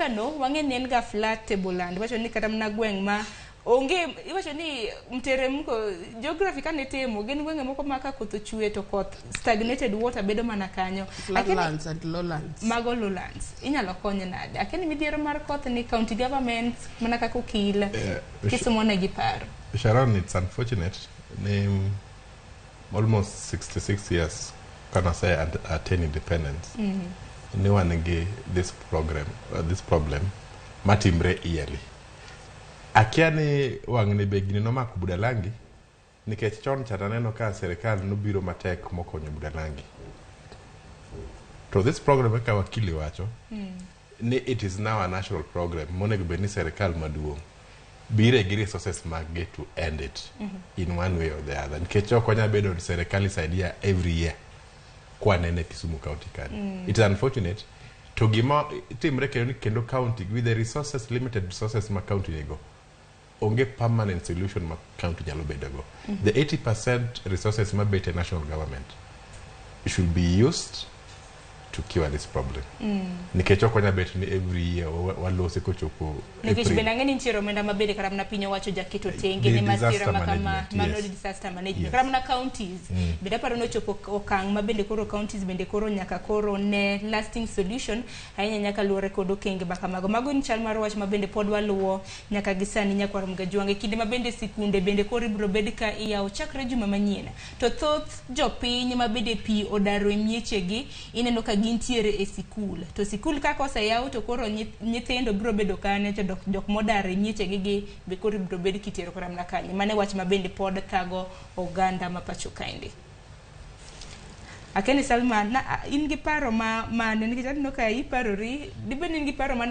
kaka no wang'e ni en ga flat tableland wacho ni kata mna gweng' ma onge iwacho ni mteremko geography kan itimo gin gwenge moko ma ka koth ochue to koth stagnated water bedo mana kanyo flatlands and lowlands mago lowlands inyalo konye nade akini midhiero mar koth ni county government mana kaka okil kisomo ne gi paro. Sharon, it's unfortunate name almost 66 years can I say attain independence ni wanegi this problem matimre yearly akia ni wang'ni begni nomako Budalangi nikech chon chata neno ka serikal nobiro matek mokonyo Budalangi to this program eka wakili wacho ni it is now a national program monego bed ni serikal maduong' bire gi resources mage to end it in one way or the other nikech okonya bedo serikal isaidia every year kwa nene Kisumu County kan it is unfortunate to gima timre kendo county with the resources limited resources ma county nego onge permanent solution ma county nyalo bedago the 80% resources ma bete national government should be used to cure this problem nikech okonya bet ni every year walose kochopo nikech benangeni nchiro menda mabede kara mna pinyo wacho jaketo tenge ne masira makama mano disaster management kara mna counties beda paro no chopo okang mabende koro counties bende koro nyaka koro ne lasting solution ainya nyaka luore kodo kenge bakamago mago ni chal mar wach mabende pod waluo nyaka gisani nyaka mga juange kinde mabende sikunde bende koro ibro bed ka iyawo chakre juma manyien to thoth jopiny mabende pi odaro miechegi ineno ka gintiere e sikul to sikul ka kosa yaw to koro nyithindo biro bedo kane to jok modare miechegi gi be koro biro bed kitero kora mna kanye mane wach mabende pod thago oganda mapacho kaindi akeni Salman na in gi paro ma nikech aneno ka iparori dibeni in gi paro mane